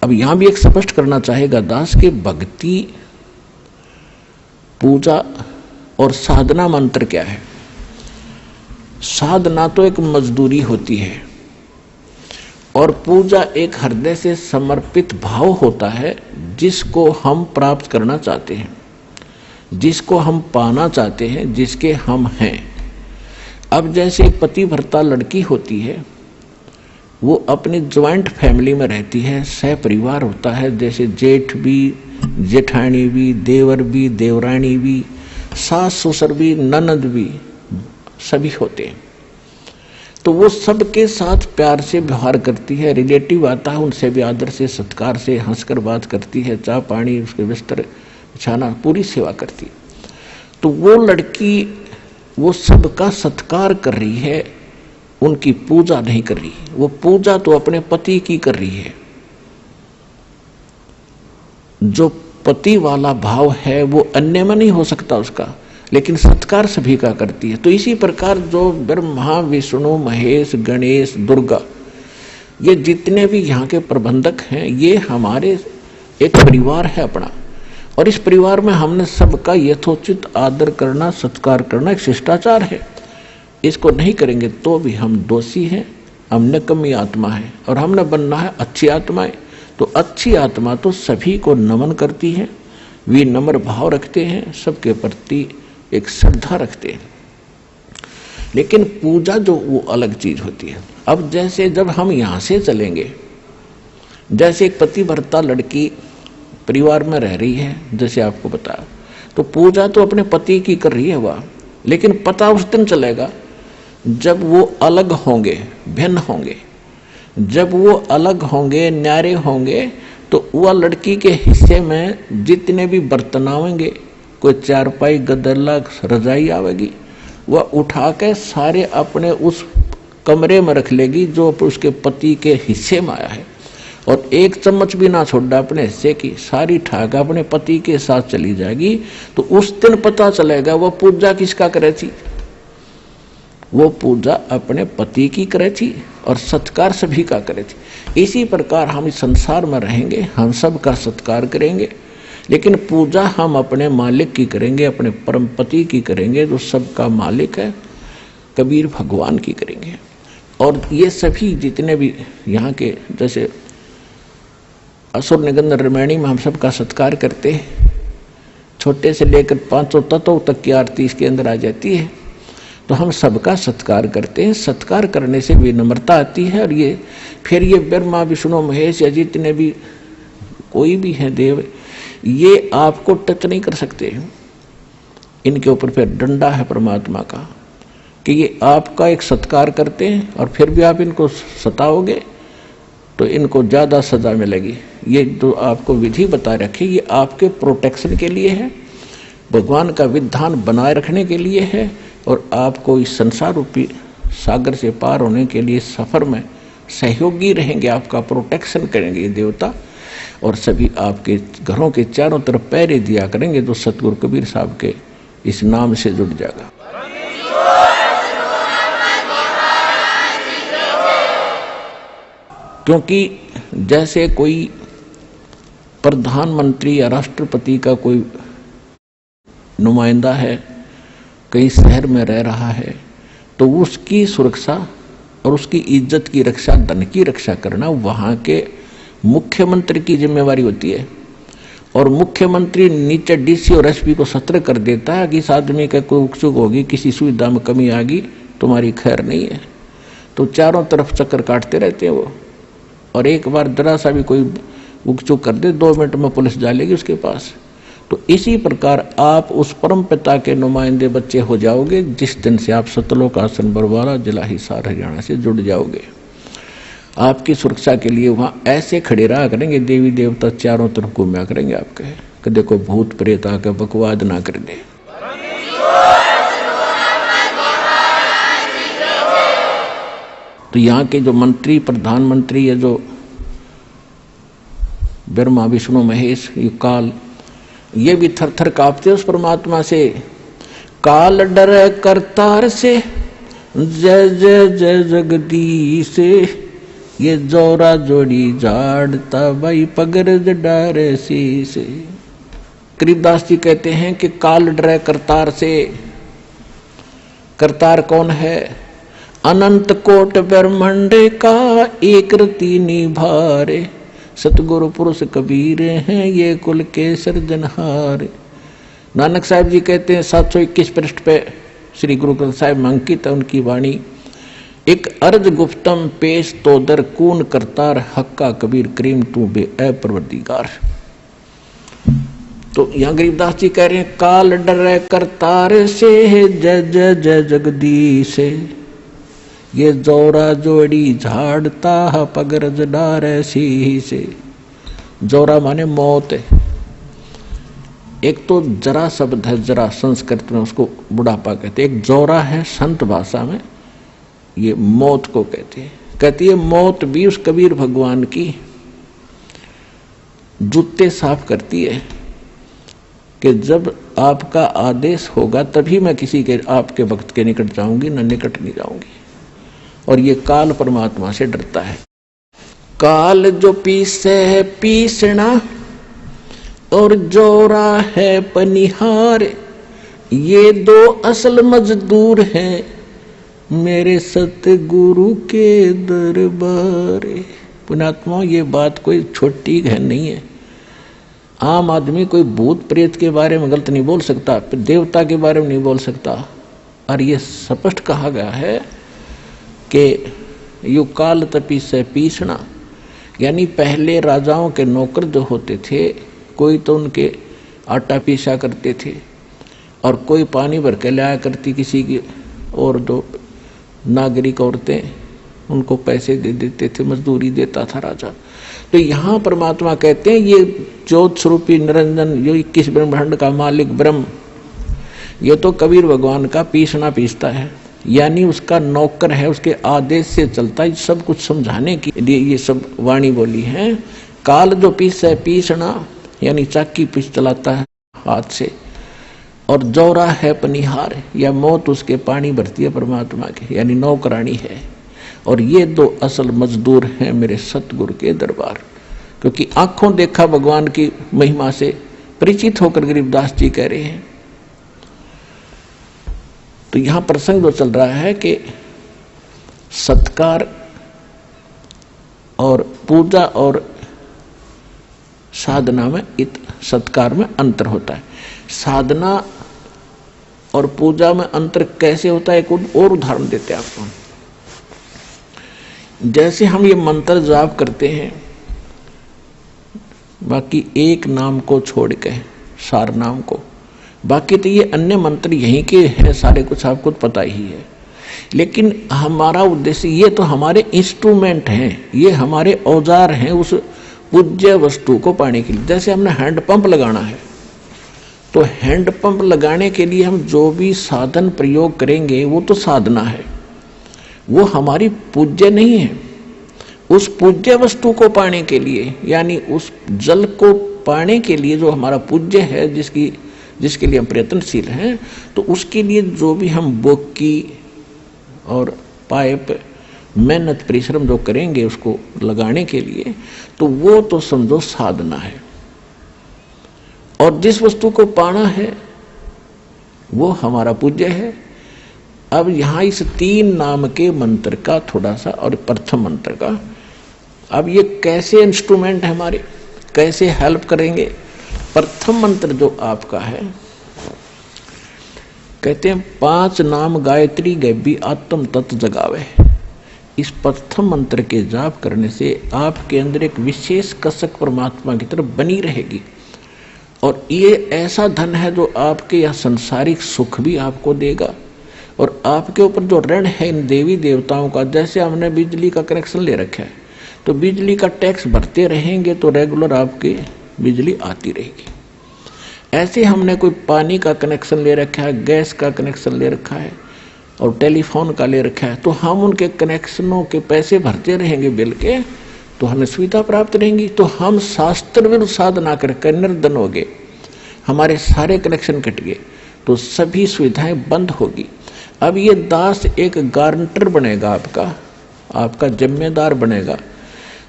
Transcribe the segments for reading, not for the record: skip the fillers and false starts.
अब यहां भी एक स्पष्ट करना चाहेगा दास के भक्ति, पूजा और साधना में अंतर क्या है। साधना तो एक मजदूरी होती है और पूजा एक हृदय से समर्पित भाव होता है जिसको हम प्राप्त करना चाहते हैं, जिसको हम पाना चाहते हैं, जिसके हम हैं। अब जैसे पतिव्रता लड़की होती है, वो अपनी ज्वाइंट फैमिली में रहती है, सह परिवार होता है, जैसे जेठ भी, जेठानी भी, देवर भी, देवरानी भी, सास ससुर भी, ननद भी, सभी होते हैं। तो वो सबके साथ प्यार से व्यवहार करती है, रिलेटिव आता है उनसे भी आदर से, सत्कार से, हंसकर बात करती है, चाय पानी, उसके बिस्तर बिछाना, पूरी सेवा करती है। तो वो लड़की वो सबका सत्कार कर रही है, उनकी पूजा नहीं कर रही। वो पूजा तो अपने पति की कर रही है। जो पति वाला भाव है वो अन्य में नहीं हो सकता उसका, लेकिन सत्कार सभी का करती है। तो इसी प्रकार जो ब्रह्मा, विष्णु, महेश, गणेश, दुर्गा, ये जितने भी यहाँ के प्रबंधक हैं, ये हमारे एक परिवार है अपना, और इस परिवार में हमने सबका यथोचित आदर करना, सत्कार करना एक शिष्टाचार है। इसको नहीं करेंगे तो भी हम दोषी हैं, हम निकम्मी आत्मा है, और हमने बनना है अच्छी आत्माएं। तो अच्छी आत्मा तो सभी को नमन करती है, विनम्र भाव रखते हैं, सबके प्रति एक श्रद्धा रखते हैं। लेकिन पूजा जो वो अलग चीज होती है। अब जैसे जब हम यहां से चलेंगे, जैसे एक पतिव्रता लड़की परिवार में रह रही है, जैसे आपको बताया, तो पूजा तो अपने पति की कर रही है वह, लेकिन पता उस दिन चलेगा जब वो अलग होंगे, भिन्न होंगे। जब वो अलग होंगे, न्यारे होंगे, तो वह लड़की के हिस्से में जितने भी बर्तन आवेंगे, कोई चारपाई, गदला, रजाई आवेगी, वह उठा के सारे अपने उस कमरे में रख लेगी जो उसके पति के हिस्से में आया है, और एक चम्मच भी ना छोड़ा अपने हिस्से की, सारी ठाक अपने पति के साथ चली जाएगी। तो उस दिन पता चलेगा वह पूजा किसका करे थी। वो पूजा अपने पति की करे थी और सत्कार सभी का करे थी। इसी प्रकार हम इस संसार में रहेंगे, हम सब का सत्कार करेंगे, लेकिन पूजा हम अपने मालिक की करेंगे, अपने परम पति की करेंगे जो सबका मालिक है, कबीर भगवान की करेंगे। और ये सभी जितने भी यहाँ के, जैसे असुर निगंध रामायणी में हम सबका सत्कार करते हैं, छोटे से लेकर 500 तत्वों तक की आरती इसके अंदर आ जाती है। तो हम सबका सत्कार करते हैं। सत्कार करने से विनम्रता आती है, और ये फिर ये ब्रह्मा, विष्णु, महेश या जितने भी कोई भी है देव, ये आपको टच नहीं कर सकते। इनके ऊपर फिर डंडा है परमात्मा का कि ये आपका एक सत्कार करते हैं, और फिर भी आप इनको सताओगे तो इनको ज्यादा सजा मिलेगी। ये जो आपको विधि बता रखी, ये आपके प्रोटेक्शन के लिए है, भगवान का विधान बनाए रखने के लिए है, और आपको इस संसार रूपी सागर से पार होने के लिए सफर में सहयोगी रहेंगे, आपका प्रोटेक्शन करेंगे ये देवता, और सभी आपके घरों के चारों तरफ पैरे दिया करेंगे जो सतगुरु कबीर साहब के इस नाम से जुड़ जाएगा। क्योंकि जैसे कोई प्रधानमंत्री या राष्ट्रपति का कोई नुमाइंदा है, कहीं शहर में रह रहा है, तो उसकी सुरक्षा और उसकी इज्जत की रक्षा, धन की रक्षा करना वहां के मुख्यमंत्री की जिम्मेवारी होती है। और मुख्यमंत्री नीचे डीसी और एसपी को सतर्क कर देता है कि इस आदमी का कोई उकचुक होगी, किसी सुविधा में कमी आ गई, तुम्हारी खैर नहीं है। तो चारों तरफ चक्कर काटते रहते हैं वो, और एक बार जरा सा भी कोई उकचुक कर दे, 2 मिनट में पुलिस डालेगी उसके पास। तो इसी प्रकार आप उस परम पिता के नुमाइंदे बच्चे हो जाओगे जिस दिन से आप सतलोक आसन बरवाला, जिला हिसार, हरियाणा से जुड़ जाओगे। आपकी सुरक्षा के लिए वहां ऐसे खड़े रहा करेंगे, देवी देवता चारों तरफ घूमा करेंगे आपके, कदे कोई भूत प्रेत आकर बकवाद ना कर दे। तो यहाँ के जो मंत्री, प्रधानमंत्री या जो ब्रह्मा, विष्णु, महेश, ये काल, ये भी थर थर कांपते उस परमात्मा से। काल डर करतार से, जय जय जय जगदीश, ये जोरा जोड़ी झाड़ता भाई पगरज डारे सी से। गरीबदास जी कहते हैं कि काल डरे करतार से। करतार कौन है? अनंत कोट ब्रह्मांड का एक रति निभारे, सतगुरु पुरुष कबीर हैं ये कुल के सृजनहार। नानक साहब जी कहते हैं 721 पृष्ठ पे श्री गुरु ग्रंथ साहिब में अंकित है उनकी वाणी। एक अर्ज गुप्तम पेश तो दर कून करतार, हक्का कबीर करीम तू बे ए परवरदिगार। तो यहां गरीबदास जी कह रहे हैं काल डरे करतार से, जय जय जय जगदीश, ये जोरा जोड़ी झाड़ता पगरज डारे सी से। जोरा माने मौत है। एक तो जरा शब्द है, जरा संस्कृत में उसको बुढ़ापा कहते हैं। एक जोरा है संत भाषा में, ये मौत को कहते हैं। कहती है मौत भी उस कबीर भगवान की जूते साफ करती है कि जब आपका आदेश होगा तभी मैं किसी के आपके भक्त के निकट जाऊंगी, न निकट नहीं जाऊंगी। और ये काल परमात्मा से डरता है। काल जो पीसे है पीसना और जोरा है पनिहार, ये दो असल मजदूर हैं मेरे सतगुरु के दरबार। पुण्यात्मा ये बात कोई छोटी गहन नहीं है। आम आदमी कोई भूत प्रेत के बारे में गलत नहीं बोल सकता, देवता के बारे में नहीं बोल सकता। और ये स्पष्ट कहा गया है कि यु काल तपी से पीसना, यानी पहले राजाओं के नौकर जो होते थे, कोई तो उनके आटा पीसा करते थे और कोई पानी भर के लाया करती किसी की, और जो नागरिक औरतें उनको पैसे दे देते थे, मजदूरी देता था राजा। तो यहाँ परमात्मा कहते हैं ये ज्योत स्वरूपी निरंजन, जो 21 ब्रह्मांड का मालिक ब्रह्म, ये तो कबीर भगवान का पीसना पीसता है, यानी उसका नौकर है, उसके आदेश से चलता है। सब कुछ समझाने के लिए ये सब वाणी बोली है। काल जो पीस है पीसना, यानी चाकी पीस चलाता है हाथ से, और जोरा है पनिहार, या मौत उसके पानी भरती है परमात्मा के, यानी नौकरानी है। और ये दो असल मजदूर हैं मेरे सतगुरु के दरबार। क्योंकि आंखों देखा भगवान की महिमा से परिचित होकर गरीबदास जी कह रहे हैं। तो यहां प्रसंग जो चल रहा है कि सत्कार और पूजा और साधना में सत्कार में अंतर होता है। साधना और पूजा में अंतर कैसे होता है, एक और उदाहरण देते हैं आपको। जैसे हम ये मंत्र जाप करते हैं, बाकी एक नाम को छोड़ के सार नाम को, बाकी तो ये अन्य मंत्र यहीं के हैं सारे, कुछ आपको पता ही है। लेकिन हमारा उद्देश्य, ये तो हमारे इंस्ट्रूमेंट हैं, ये हमारे औजार हैं उस पूज्य वस्तु को पाने के लिए। जैसे हमने हैंडपंप लगाना है, तो हैंडपंप लगाने के लिए हम जो भी साधन प्रयोग करेंगे वो तो साधना है, वो हमारी पूज्य नहीं है। उस पूज्य वस्तु को पाने के लिए, यानी उस जल को पाने के लिए जो हमारा पूज्य है, जिसके लिए हम प्रयत्नशील हैं, तो उसके लिए जो भी हम बोकी और पाइप मेहनत परिश्रम जो करेंगे उसको लगाने के लिए, तो वो तो समझो साधना है। और जिस वस्तु को पाना है वो हमारा पूज्य है। अब यहां इस 3 नाम के मंत्र का थोड़ा सा, और प्रथम मंत्र का, अब ये कैसे इंस्ट्रूमेंट है हमारे, कैसे हेल्प करेंगे। प्रथम मंत्र जो आपका है, कहते हैं 5 नाम गायत्री गैबी आत्म तत्व जगावे। इस प्रथम मंत्र के जाप करने से आपके अंदर एक विशेष कसक परमात्मा की तरफ बनी रहेगी। और ये ऐसा धन है जो आपके यह संसारिक सुख भी आपको देगा, और आपके ऊपर जो ऋण है इन देवी देवताओं का, जैसे हमने बिजली का कनेक्शन ले रखा है, तो बिजली का टैक्स भरते रहेंगे तो रेगुलर आपकी बिजली आती रहेगी। ऐसे हमने कोई पानी का कनेक्शन ले रखा है, गैस का कनेक्शन ले रखा है और टेलीफोन का ले रखा है, तो हम उनके कनेक्शनों के पैसे भरते रहेंगे बिल के, तो हमें सुविधा प्राप्त रहेंगी। तो हम शास्त्र विरुद्ध साधना करके निर्धन हो गए, हमारे सारे कनेक्शन कट गए, तो सभी सुविधाएं बंद होगी। अब ये दास एक गारंटर बनेगा आपका, आपका जिम्मेदार बनेगा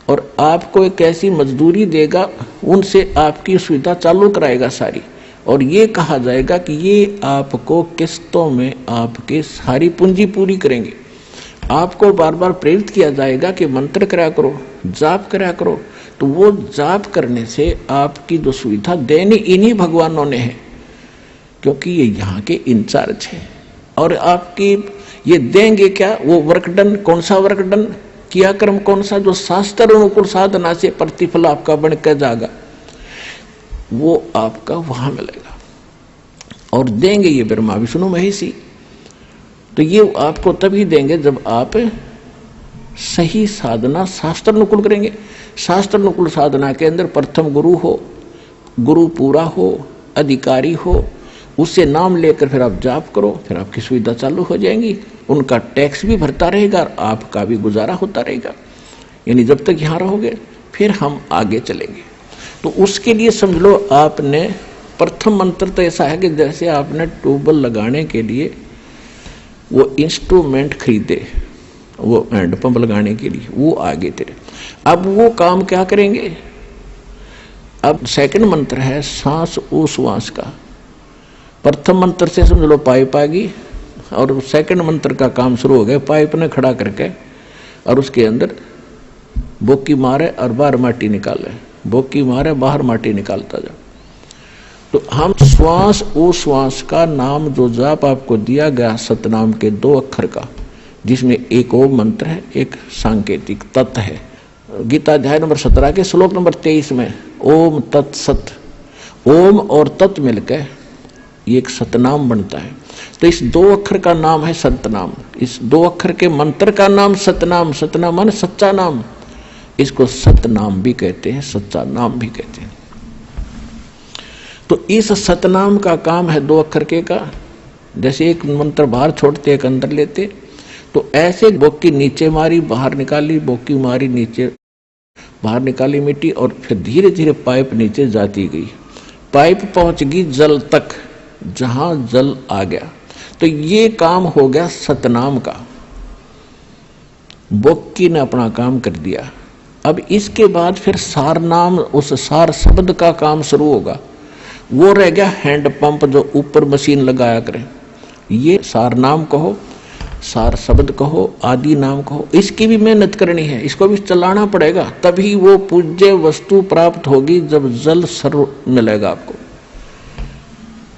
और आपको एक ऐसी मजदूरी देगा, उनसे आपकी सुविधा चालू कराएगा सारी। और ये कहा जाएगा कि ये आपको किस्तों में आपके सारी पूंजी पूरी करेंगे। आपको बार बार प्रेरित किया जाएगा कि मंत्र करा करो, जाप करा करो। तो वो जाप करने से आपकी जो सुविधा देनी इन्हीं भगवानों ने है, क्योंकि ये यहाँ के इंचार्ज है। और आपकी ये देंगे क्या? वो वर्कडन, कौन सा वर्कडन, किया कर्म कौन सा, जो शास्त्र अनुकूल साधना से प्रतिफल आपका बन कर जाएगा, वो आपका वहां मिलेगा। और देंगे ये ब्रह्मा विष्णु महेशी। तो ये आपको तभी देंगे जब आप सही साधना शास्त्र अनुकूल करेंगे। शास्त्र अनुकूल साधना के अंदर प्रथम गुरु हो, गुरु पूरा हो, अधिकारी हो, उससे नाम लेकर फिर आप जाप करो, फिर आपकी सुविधा चालू हो जाएंगी। उनका टैक्स भी भरता रहेगा और आपका भी गुजारा होता रहेगा। यानी जब तक यहाँ रहोगे फिर हम आगे चलेंगे। तो उसके लिए समझ लो आपने प्रथम मंत्र तो ऐसा है कि जैसे आपने ट्यूबवेल लगाने के लिए वो इंस्ट्रूमेंट खरीदे, वो हैंडपंप लगाने के लिए, वो आगे तेरे। अब वो काम क्या करेंगे? अब सेकंड मंत्र है सांस उश्वास का। प्रथम मंत्र से समझ लो पाइप आ गई और सेकंड मंत्र का काम शुरू हो गया। पाइप ने खड़ा करके और उसके अंदर बोकी मारे और बाहर माटी निकाले, बोकी मारे बाहर माटी निकालता जा। तो हम श्वास उश्वास का नाम जो जाप आपको दिया गया सतनाम के 2 अक्षर का, जिसमें एक ओम मंत्र है, एक सांकेतिक तत् है। गीता अध्याय नंबर 17 के श्लोक नंबर 23 में ओम तत्सत, ओम और तत् मिलकर ये एक सतनाम बनता है। तो इस 2 अक्षर का नाम है सतनाम। इस 2 अक्षर के मंत्र का नाम सतनाम, सतनाम माने सच्चा नाम। इसको सतनाम भी कहते हैं, सच्चा नाम भी कहते हैं। तो इस सतनाम का काम है 2 अक्षर के का। जैसे एक मंत्र बाहर छोड़ते एक अंदर लेते, तो ऐसे बोकी नीचे मारी बाहर निकाली, बोकी मारी नीचे बाहर निकाली मिट्टी, और फिर धीरे धीरे पाइप नीचे जाती गई। पाइप पहुंच गई जल तक, जहां जल आ गया। तो ये काम हो गया सतनाम का। बोकी ने अपना काम कर दिया। अब इसके बाद फिर सार नाम, उस सार शब्द का काम शुरू होगा। वो रह गया हैंड पंप जो ऊपर मशीन लगाया करे। ये सार नाम कहो, सार शब्द कहो, आदि नाम कहो, इसकी भी मेहनत करनी है, इसको भी चलाना पड़ेगा। तभी वो पूज्य वस्तु प्राप्त होगी जब जल सर्व मिलेगा आपको।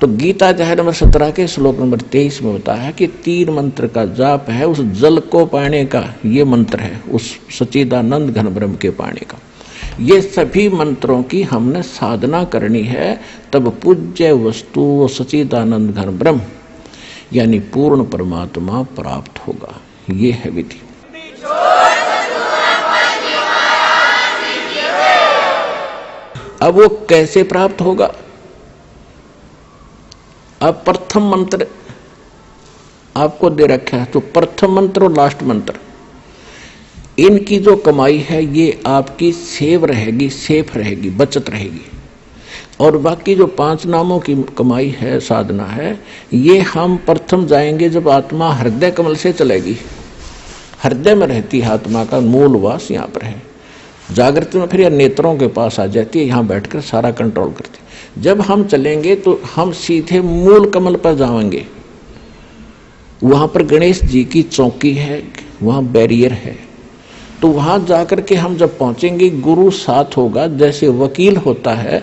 तो गीता अध्याय नंबर 17 के श्लोक नंबर 23 में बताया है कि 3 मंत्र का जाप है उस जल को पाने का। ये मंत्र है उस सच्चिदानंद घन ब्रह्म के पाने का। ये सभी मंत्रों की हमने साधना करनी है, तब पूज्य वस्तु सच्चिदानंद घन ब्रह्म यानी पूर्ण परमात्मा प्राप्त होगा। ये है विधि। अब वो कैसे प्राप्त होगा? अब प्रथम मंत्र आपको दे रखा है, तो प्रथम मंत्र और लास्ट मंत्र, इनकी जो कमाई है ये आपकी सेव रहेगी, सेफ रहेगी, बचत रहेगी। और बाकी जो 5 नामों की कमाई है, साधना है, ये हम प्रथम जाएंगे जब आत्मा हृदय कमल से चलेगी। हृदय में रहती है आत्मा का मूल वास, यहाँ पर है। जागृत में फिर यह नेत्रों के पास आ जाती है, यहाँ बैठकर सारा कंट्रोल करती है। जब हम चलेंगे तो हम सीधे मूल कमल पर जाएंगे। वहां पर गणेश जी की चौकी है, वहां बैरियर है। तो वहां जाकर के हम जब पहुंचेंगे, गुरु साथ होगा। जैसे वकील होता है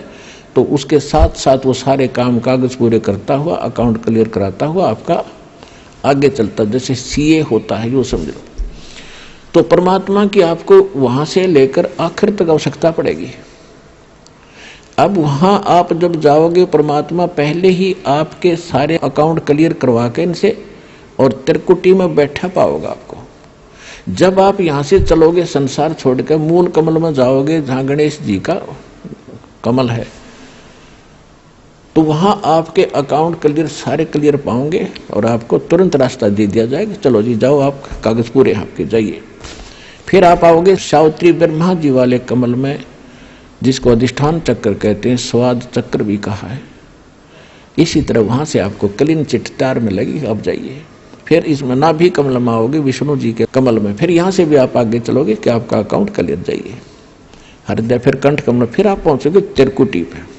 तो उसके साथ साथ वो सारे काम कागज पूरे करता हुआ, अकाउंट क्लियर कराता हुआ आपका आगे चलता, जैसे सीए होता है, यो समझ लो। तो परमात्मा की आपको वहां से लेकर आखिर तक आवश्यकता पड़ेगी। अब वहां आप जब जाओगे, परमात्मा पहले ही आपके सारे अकाउंट क्लियर करवा के इनसे और त्रिकुटी में बैठा पाओगे आपको। जब आप यहां से चलोगे, संसार छोड़कर मूल कमल में जाओगे, जहां गणेश जी का कमल है, तो वहां आपके अकाउंट क्लियर, सारे क्लियर पाओगे और आपको तुरंत रास्ता दे दिया जाएगा। चलो जी जाओ, आप कागज पूरे आपके, जाइए। फिर आप आओगे सावित्री ब्रह्मा जी वाले कमल में, जिसको अधिष्ठान चक्र कहते हैं, स्वाद चक्र भी कहा है। इसी तरह वहां से आपको क्लीन चिट तैयार मिलेगी। अब जाइए, फिर इसमें नाभि कमल में आओगे विष्णु जी के कमल में, फिर यहाँ से भी आप आगे चलोगे कि आपका अकाउंट क्लियर जाइए हृदय, फिर कंठ कमल, फिर आप पहुंचोगे त्रिकुटी पे।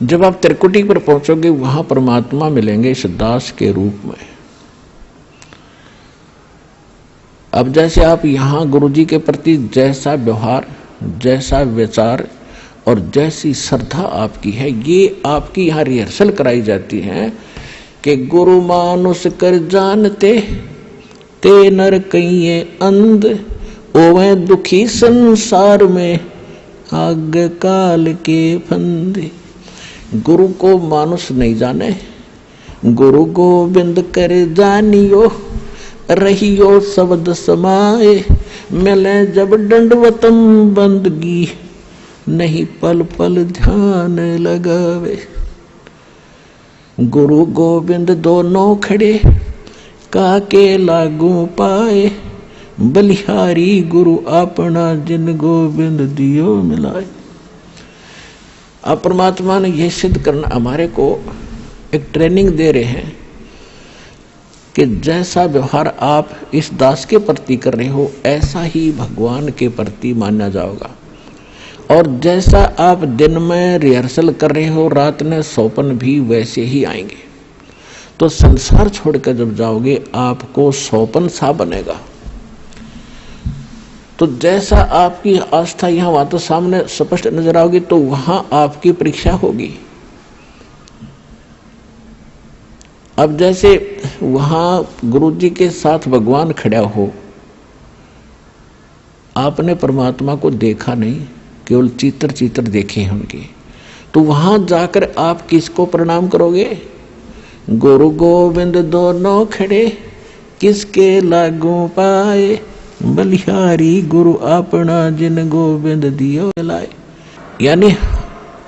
जब आप त्रिकुटी पर पहुंचोगे वहां परमात्मा मिलेंगे इस दास के रूप में। अब जैसे आप यहाँ गुरु जी के प्रति जैसा व्यवहार, जैसा विचार और जैसी श्रद्धा आपकी है, ये आपकी यहाँ रिहर्सल कराई जाती है कि गुरु मानुष कर जानते ते नर कहिए अंध, ओवे दुखी संसार में आग काल के फंदे। गुरु को मानुष नहीं जाने, गुरु गोविंद कर जानियो, रहियो शब्द समाए, मिले जब दंडवतम बंदगी, नहीं पल पल ध्यान लगावे। गुरु गोविंद दोनों खड़े काके लागू पाए, बलिहारी गुरु अपना जिन गोविंद दियो मिलाए। अब परमात्मा ने यह सिद्ध करना हमारे को एक ट्रेनिंग दे रहे हैं कि जैसा व्यवहार आप इस दास के प्रति कर रहे हो ऐसा ही भगवान के प्रति माना जाएगा, और जैसा आप दिन में रिहर्सल कर रहे हो रात में सौपन भी वैसे ही आएंगे। तो संसार छोड़कर जब जाओगे आपको सौपन सा बनेगा। तो जैसा आपकी आस्था यहाँ वहां तो सामने स्पष्ट नजर आओगी, तो वहां आपकी परीक्षा होगी। अब जैसे वहां गुरु जी के साथ भगवान खड़ा हो, आपने परमात्मा को देखा नहीं, केवल चित्र चित्र देखे हैं उनके, तो वहां जाकर आप किसको प्रणाम करोगे? गुरु गोविंद दोनों खड़े किसके लागू पाए, बलिहारी गुरु अपना जिन गोविंद दियो लाए। यानी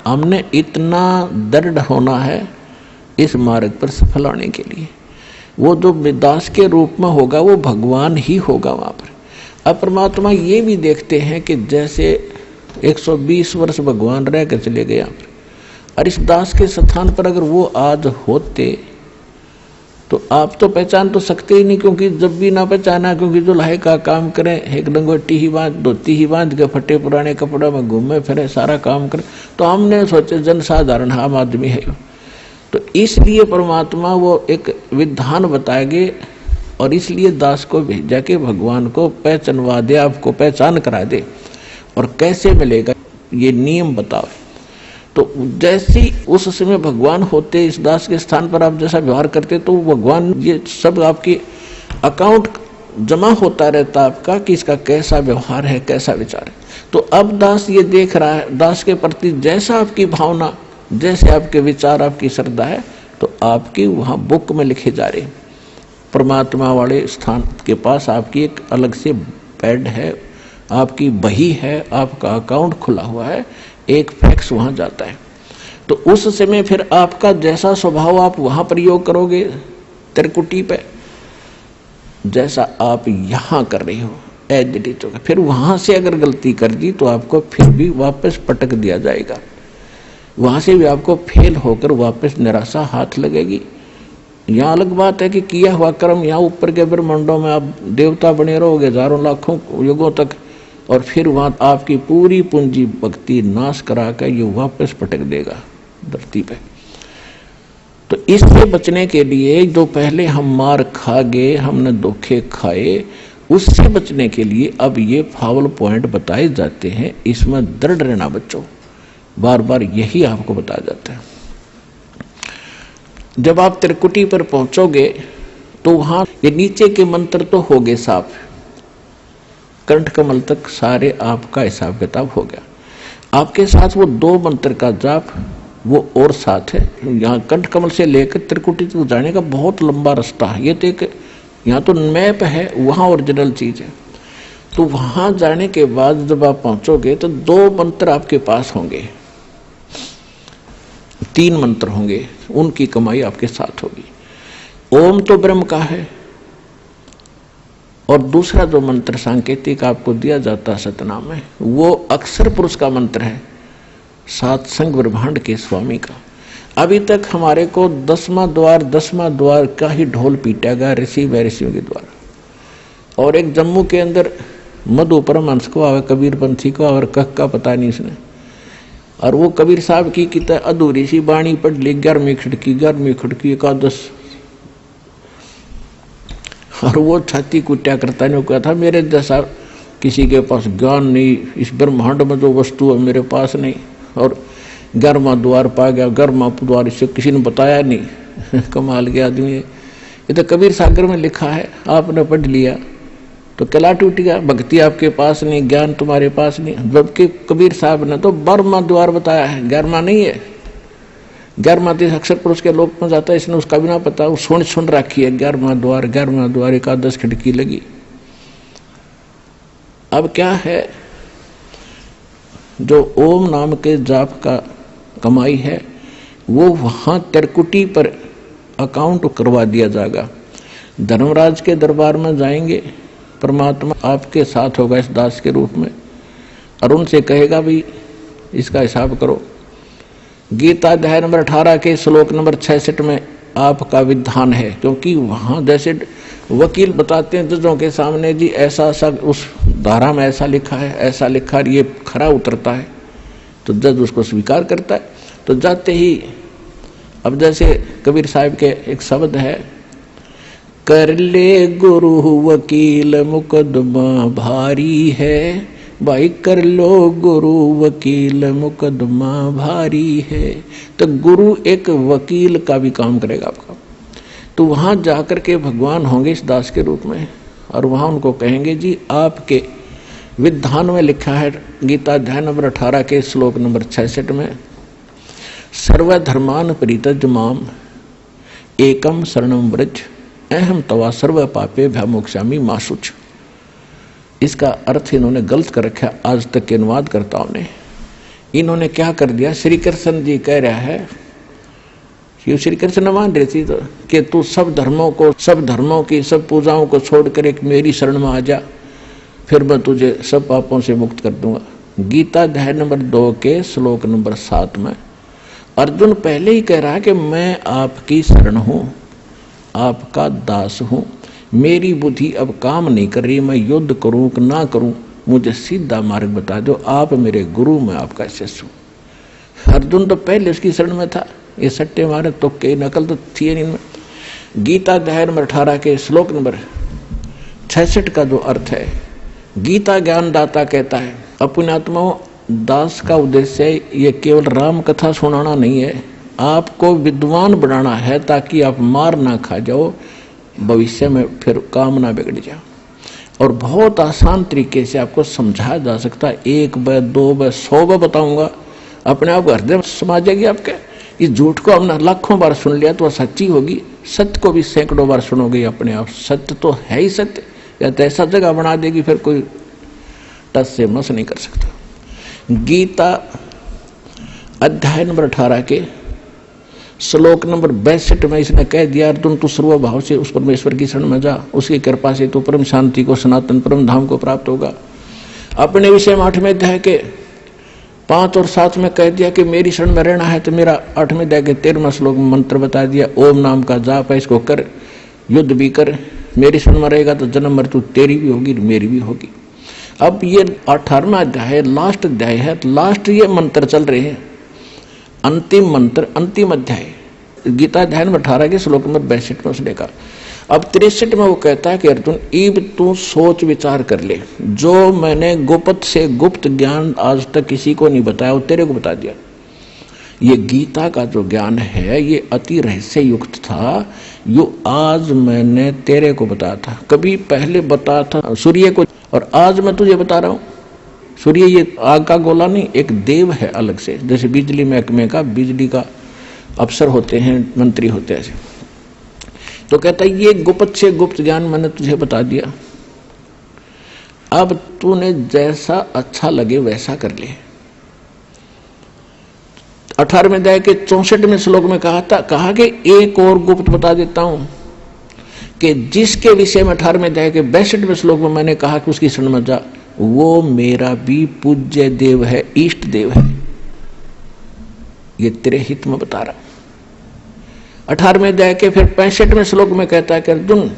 हमने इतना दृढ़ होना है इस मार्ग पर सफल होने के लिए। वो जो दास के रूप में होगा वो भगवान ही होगा वहां पर। अब परमात्मा ये भी देखते हैं कि जैसे 120 वर्ष भगवान रह कर चले गए यहाँ पर, और इस दास के स्थान पर अगर वो आज होते तो आप तो पहचान तो सकते ही नहीं, क्योंकि जब भी ना पहचाना, क्योंकि जो लाहे का काम करें, एक लंगोटी ही बांध, धोती ही बांध के फटे पुराने कपड़ों में घूमे फिरे, सारा काम करें, तो हमने सोचे जन साधारण आम आदमी है। तो इसलिए परमात्मा वो एक विधान बताएंगे और इसलिए दास को भेजा के भगवान को पहचानवा दे, आपको पहचान करा दे, और कैसे मिलेगा ये नियम बताओ। तो जैसे उस समय भगवान होते इस दास के स्थान पर आप जैसा व्यवहार करते, तो भगवान ये सब आपके अकाउंट जमा होता रहता आपका कि इसका कैसा व्यवहार है, कैसा विचार है। तो अब दास ये देख रहा है, दास के प्रति जैसा आपकी भावना, जैसे आपके विचार, आपकी श्रद्धा है, तो आपकी वहाँ बुक में लिखे जा रहे। परमात्मा वाले स्थान के पास आपकी एक अलग से पैड है, आपकी बही है, आपका अकाउंट खुला हुआ है, एक फैक्स वहां जाता है। तो उस समय फिर आपका जैसा स्वभाव आप वहां प्रयोग करोगे त्रिकुटी पे, जैसा आप यहां कर रहे हो एज इट इज होगा। फिर वहां से अगर गलती कर दी तो आपको फिर भी वापस पटक दिया जाएगा, वहां से भी आपको फेल होकर वापस निराशा हाथ लगेगी। यहाँ अलग बात है कि किया हुआ कर्म यहाँ ऊपर के ब्रह्मांडों में आप देवता बने रहोगे हजारों लाखों युगों तक, और फिर वहां आपकी पूरी पूंजी भक्ति नाश करा कर ये वापस पटक देगा धरती पे। तो इससे बचने के लिए जो पहले हम मार खा गए, हमने धोखे खाए, उससे बचने के लिए अब ये फावल पॉइंट बताए जाते हैं। इसमें दृढ़ रहना बच्चों, बार बार यही आपको बताया जाता है। जब आप त्रिकुटी पर पहुंचोगे तो वहां ये नीचे के मंत्र तो हो गए साफ, कंठ कमल तक सारे आपका हिसाब किताब हो गया। आपके साथ वो 2 मंत्र का जाप वो और साथ है। यहाँ कंठ कमल से लेकर त्रिकुटी तक जाने का बहुत लंबा रास्ता है। ये तो एक यहाँ तो मैप है, वहाँ ओरिजिनल चीज है। तो वहां जाने के बाद जब आप पहुंचोगे तो 2 मंत्र आपके पास होंगे, 3 मंत्र होंगे, उनकी कमाई आपके साथ होगी। ओम तो ब्रह्म का है, और दूसरा जो मंत्र सांकेतिक आपको दिया जाता है सतनाम में, वो अक्षर पुरुष का मंत्र है, सात संग ब्रह्मांड के स्वामी का। अभी तक हमारे को 10वां द्वार का ही ढोल पीटा गया ऋषि व ऋषियों के द्वारा। और एक जम्मू के अंदर मधु परमहंस को आवे, कबीर पंथी को और कख का पता नहीं इसने, और वो कबीर साहब की किता अधूरी सी बाणी पढ़ ली, 11वीं खिड़की एकादश, और वो छाती कुट्या करता ने कहा था मेरे जैसा किसी के पास ज्ञान नहीं, इस ब्रह्मांड में जो वस्तु है मेरे पास नहीं, और 11वां द्वार पा गया, 11वां द्वार इसे किसी ने बताया नहीं। कमाल के आदमी है ये तो कबीर सागर में लिखा है, आपने पढ़ लिया तो कला टूट गया। भक्ति आपके पास नहीं, ज्ञान तुम्हारे पास नहीं, जबकि कबीर साहब ने तो 12वां द्वार बताया है, 11वां नहीं है। 11वां तो अक्षर पुरुष के लोक में जाता है, इसने उसका भी ना पता, वो सुन रखी है 11वां द्वार एकादश खिड़की लगी। अब क्या है, जो ओम नाम के जाप का कमाई है वो वहां त्रिकुटी पर अकाउंट करवा दिया जाएगा। धर्मराज के दरबार में जाएंगे, परमात्मा आपके साथ होगा इस दास के रूप में, और उनसे कहेगा भी इसका हिसाब करो। गीता अध्याय नंबर 18 के श्लोक नंबर 66 में आपका विधान है, क्योंकि वहां जैसे वकील बताते हैं जजों के सामने जी ऐसा सब उस धारा में ऐसा लिखा है, ऐसा लिखा, ये खरा उतरता है तो जज उसको स्वीकार करता है। तो जाते ही अब जैसे कबीर साहब के एक शब्द है, कर ले गुरु वकील मुकदमा भारी है, भाई कर लो गुरु वकील मुकदमा भारी है। तो गुरु एक वकील का भी काम करेगा आपका। तो वहां जाकर के भगवान होंगे इस दास के रूप में, और वहां उनको कहेंगे जी आपके विधान में लिखा है, गीता अध्याय नंबर 18 के श्लोक नंबर 66 में, सर्वधर्मान परित्यज्य माम एकम शरणम व्रज अहम तवा सर्व पापे भयमोक्षामि मा शुच। इसका अर्थ इन्होंने गलत कर रखा आज तक के अनुवादकर्ताओं ने। इन्होंने क्या कर दिया, श्री कृष्ण जी कह रहा है, ये श्री कृष्ण मान रहे थी तो कि तू सब धर्मों की सब पूजाओं को छोड़कर एक मेरी शरण में आ जा, फिर मैं तुझे सब पापों से मुक्त कर दूंगा। गीता अध्याय नंबर 2 के श्लोक नंबर 7 में अर्जुन पहले ही कह रहा है कि मैं आपकी शरण हूं, आपका दास हूं, मेरी बुद्धि अब काम नहीं कर रही, मैं युद्ध करूं कि ना करूं, मुझे सीधा मार्ग बता दो, आप मेरे गुरु, मैं आपका शिष्य हूं। अर्जुन तो पहले उसकी शरण में था, ये सट्टे मारे तो के नकल तो थी नहीं इनमें। गीता अध्याय नंबर 18 के श्लोक नंबर 66 का जो अर्थ है, गीता ज्ञानदाता कहता है, अपने आत्माओं दास का उद्देश्य ये केवल राम कथा सुनाना नहीं है, आपको विद्वान बनाना है ताकि आप मार ना खा जाओ, भविष्य में फिर काम ना बिगड़ जाओ। और बहुत आसान तरीके से आपको समझाया जा सकता है, 1 बार 2 बार 100 बार बताऊंगा, अपने आप हृदय में समा जाएगी आपके। इस झूठ को हमने लाखों बार सुन लिया तो सच्ची होगी, सत्य को भी सैकड़ों बार सुनोगे अपने आप, सत्य तो है ही सत्य, या तो ऐसा जगह बना देगी फिर कोई टस से मस नहीं कर सकता। गीता अध्याय नंबर 18 के श्लोक नंबर 62 में इसने कह दिया, अर्जुन तू सर्वभाव से उस परमेश्वर की शरण में जा, उसकी कृपा से तू परम शांति को, सनातन परम धाम को प्राप्त होगा। अपने विषय में 8वें अध्याय के 5 और 7 में कह दिया कि मेरी शरण में रहना है तो मेरा 8वें अध्याय के 13वां श्लोक में मंत्र बता दिया, ओम नाम का जाप है, इसको कर, युद्ध भी कर, मेरी शरण में रहेगा तो जन्म मृत्यु तेरी भी होगी मेरी भी होगी। अब ये 18वां अध्याय लास्ट अध्याय है, लास्ट ये मंत्र चल रहे हैं, अंतिम मंत्र, अंतिम अध्याय गीता अध्याय नंबर 18 के श्लोक नंबर 62 में उसने कहा। अब 63 में वो कहता है कि अर्जुन इब तू सोच विचार कर ले, जो मैंने गुप्त से गुप्त ज्ञान आज तक किसी को नहीं बताया वो तेरे को बता दिया। ये गीता का जो ज्ञान है ये अति रहस्य युक्त था, यो आज मैंने तेरे को बताया था, कभी पहले बताया था सूर्य को, और आज मैं तुझे बता रहा हूं। सूर्य ये आग का गोला नहीं, एक देव है अलग से, जैसे बिजली महकमे का बिजली का अफसर होते हैं, मंत्री होते हैं ऐसे। तो कहता है ये गुप्त से गुप्त ज्ञान मैंने तुझे बता दिया, अब तूने जैसा अच्छा लगे वैसा कर ले। 18वें अध्याय के 64वें श्लोक में कहा कि एक और गुप्त बता देता हूं कि जिसके विषय में 18वें अध्याय के 62वें श्लोक में मैंने कहा कि उसकी शरण में जा, वो मेरा भी पूज्य देव है, इष्ट देव है। ये तेरे हित में बता रहा। 18वें अध्याय के फिर 65वें श्लोक में कहता है कि अर्जुन,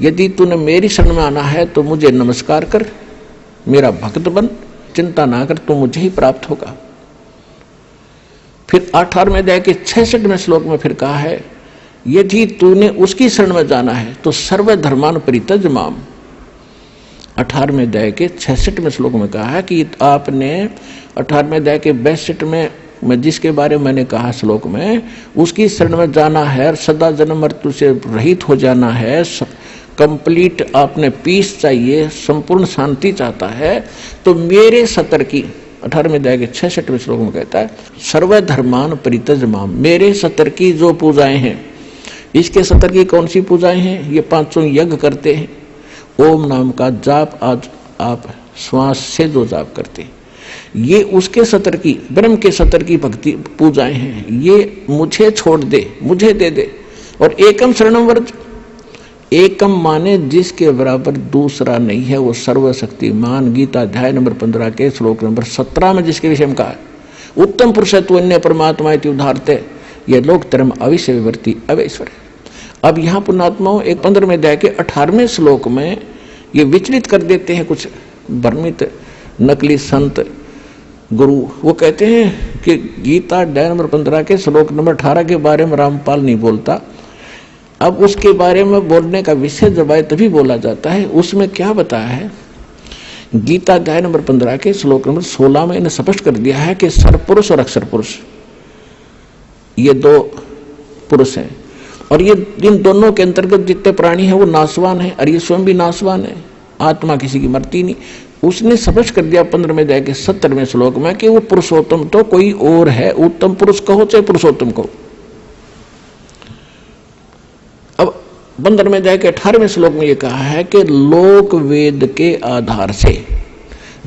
यदि तूने मेरी शरण में आना है तो मुझे नमस्कार कर, मेरा भक्त बन, चिंता ना कर, तू मुझे ही प्राप्त होगा। फिर 18वें अध्याय के 66वें श्लोक में फिर कहा है, यदि तूने उसकी शरण में जाना है तो सर्वधर्मान परित्यज माम। 18वें अध्याय के 66वें श्लोक में कहा है कि आपने 18वें अध्याय के 62 में जिसके बारे में मैंने कहा श्लोक में, उसकी शरण में जाना है, सदा जन्म मृत्यु से रहित हो जाना है, कंप्लीट आपने पीस चाहिए, संपूर्ण शांति चाहता है, तो मेरे सतर की 18वें अध्याय के 66वें श्लोक में कहता है, सर्वधर्मान परित्यज माम। मेरे सतर की जो पूजाएं हैं, इसके सतर की कौन सी पूजाएं हैं? ये 500 यज्ञ करते हैं, ओम नाम का जाप आज आप श्वास से जो जाप करते हैं, ये उसके सतर की, ब्रह्म के सतर की भक्ति पूजाएं हैं। ये मुझे छोड़ दे, मुझे दे दे। और एकम शरणम व्रज, एकम माने जिसके बराबर दूसरा नहीं है, वो सर्वशक्तिमान। गीता अध्याय नंबर 15 के श्लोक नंबर 17 में जिसके विषय में कहा है, उत्तम पुरुष है तू अन्य परमात्मा इति उदाहरते, ये लोक धर्म अविश्य विवर्ती अवैश्वर। अब यहाँ पुण्यात्माओं एक 15वें अध्याय के 18वें श्लोक में ये विचलित कर देते हैं कुछ भ्रमित नकली संत गुरु। वो कहते हैं कि गीता अध्याय नंबर 15 के श्लोक नंबर 18 के बारे में रामपाल नहीं बोलता। अब उसके बारे में बोलने का विषय जब आए तभी बोला जाता है। उसमें क्या बताया है? गीता अध्याय नंबर 15 के श्लोक नंबर 16 में इन्हें स्पष्ट कर दिया है कि सरपुरुष और अक्षर पुरुष ये दो पुरुष हैं, और ये इन दोनों के अंतर्गत जितने प्राणी हैं वो नाशवान है, और ये स्वयं भी नाशवान है। आत्मा किसी की मरती नहीं। उसने स्पष्ट कर दिया 15वें अध्याय के 70वें श्लोक में कि वो पुरुषोत्तम तो कोई और है। उत्तम पुरुष कहो चाहे पुरुषोत्तम कहो। अब 15वें अध्याय के 18वें श्लोक में ये कहा है कि लोक वेद के आधार से,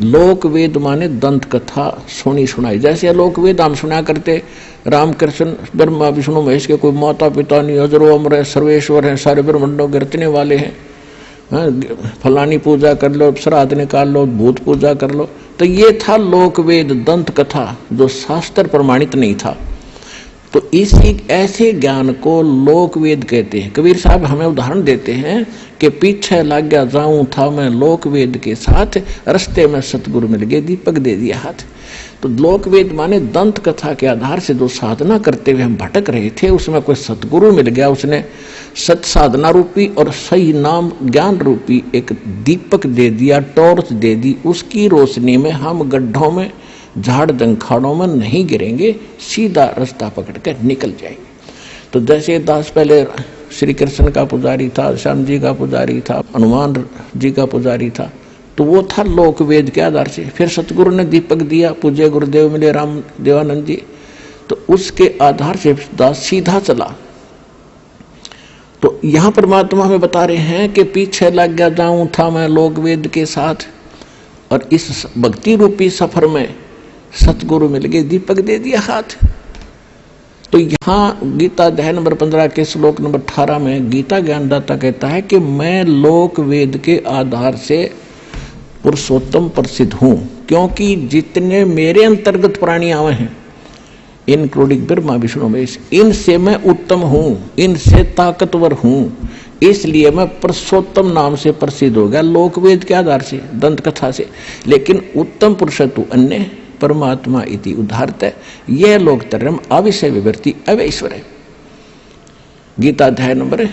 लोक वेद माने दंत कथा सुनी सुनाई, जैसे लोक वेद हम सुना करते, रामकृष्ण ब्रह्मा विष्णु महेश के कोई माता पिता नहीं, अजरो अमर है, सर्वेश्वर है, सारे ब्रह्मांडों के रचने वाले हैं, फलानी पूजा कर लो, श्राद्ध निकाल लो, भूत पूजा कर लो। तो ये था लोक वेद दंत कथा जो शास्त्र प्रमाणित नहीं था। तो इसी ऐसे ज्ञान को लोक वेद कहते हैं। कबीर साहब हमें उदाहरण देते हैं कि पीछे लग गया जाऊं था मैं लोक वेद के साथ, रस्ते में सतगुरु मिल गए, दीपक दे दिया हाथ। तो लोक वेद माने दंत कथा के आधार से जो साधना करते हुए हम भटक रहे थे, उसमें कोई सतगुरु मिल गया, उसने सत साधना रूपी और सही नाम ज्ञान रूपी एक दीपक दे दिया, टॉर्च दे दी। उसकी रोशनी में हम गड्ढों में, झाड़ जंखाड़ों में नहीं गिरेंगे, सीधा रास्ता पकड़ कर निकल जाएंगे। तो जैसे दास पहले श्री कृष्ण का पुजारी था, श्याम जी का पुजारी था, हनुमान जी का पुजारी था, तो वो था लोक वेद के आधार से। फिर सतगुरु ने दीपक दिया, पूज्य गुरुदेव मिले राम देवानंद जी, तो उसके आधार से दास सीधा चला। तो यहाँ परमात्मा हमें बता रहे हैं कि पीछे लग गया जाऊं था मैं लोक वेद के साथ, और इस भक्ति रूपी सफर में सतगुरु मिल गए, दीपक दे दिया हाथ। तो यहाँ गीता अध्याय नंबर 15 के श्लोक नंबर 18 में गीता ज्ञानदाता कहता है कि मैं लोक वेद के आधार से पुरुषोत्तम प्रसिद्ध हूं, क्योंकि जितने मेरे अंतर्गत प्राणी आवे हैं, इंक्लूडिंग ब्रह्मा विष्णु महेश, इनसे मैं उत्तम हूं, इनसे ताकतवर हूं, इसलिए मैं पुरुषोत्तम नाम से प्रसिद्ध हो गया लोक वेद के आधार से, दंत कथा से। लेकिन उत्तम पुरुष तु अन्य परमात्मा इति उदाहरत है, यह लोक धर्म अविषय विवर्ती अवैश्वर है। गीता अध्याय नंबर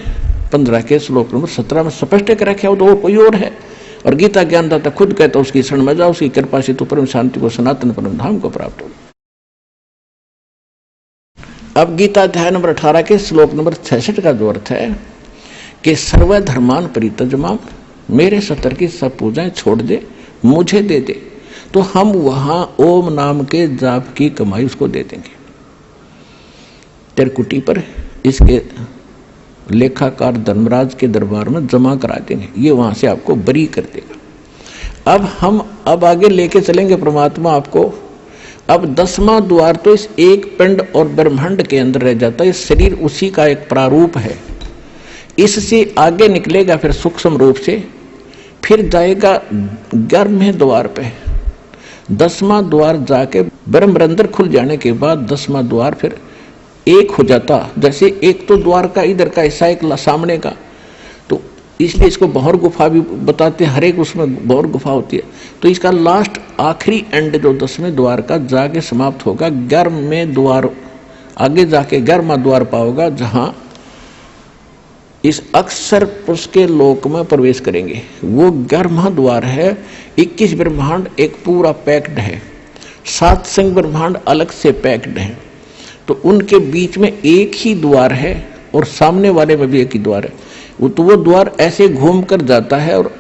15 के श्लोक नंबर 17 में स्पष्ट कर रखा है, वो तो कोई और है। और गीता ज्ञानदाता खुद कहता है उसकी शरण में जाओ, उसकी कृपा से तो परम शांति को, सनातन परम धाम को प्राप्त हो। अब गीता अध्याय नंबर 18 के श्लोक नंबर 66 का जो अर्थ है कि सर्वधर्मान परित्यज माम, मेरे सतर की सब पूजाएं छोड़ दे, मुझे दे दे, तो हम वहां ओम नाम के जाप की कमाई उसको दे देंगे। तेरकुटी पर इसके लेखाकार धर्मराज के दरबार में जमा करा देंगे, ये वहां से आपको बरी कर देगा। अब आगे लेके चलेंगे परमात्मा आपको। अब 10वां द्वार तो इस एक पिंड और ब्रह्मांड के अंदर रह जाता है, शरीर उसी का एक प्रारूप है। इससे आगे निकलेगा फिर सूक्ष्म रूप से, फिर जाएगा 11वें द्वार पे। 10वां द्वार जाके ब्रह्मरंध्र खुल जाने के बाद 10वां द्वार फिर एक हो जाता, जैसे एक तो द्वार का इधर का हिस्सा एक सामने का, तो इसलिए इसको भौर गुफा भी बताते हैं, हर एक उसमें भौर गुफा होती है। तो इसका लास्ट आखिरी एंड जो 10वें द्वार का जाके समाप्त होगा 11वें द्वार, आगे जाके 11वां द्वार पाओगा, जहां इस अक्षर पुरुष के लोक में प्रवेश करेंगे। वो 11वां द्वार है। 21 ब्रह्मांड एक पूरा पैक्ड है, 7 संग ब्रह्मांड अलग से पैक्ड है, तो उनके बीच में एक ही द्वार है और सामने वाले में भी एक ही द्वार है। तो वो द्वार ऐसे घूम कर जाता है और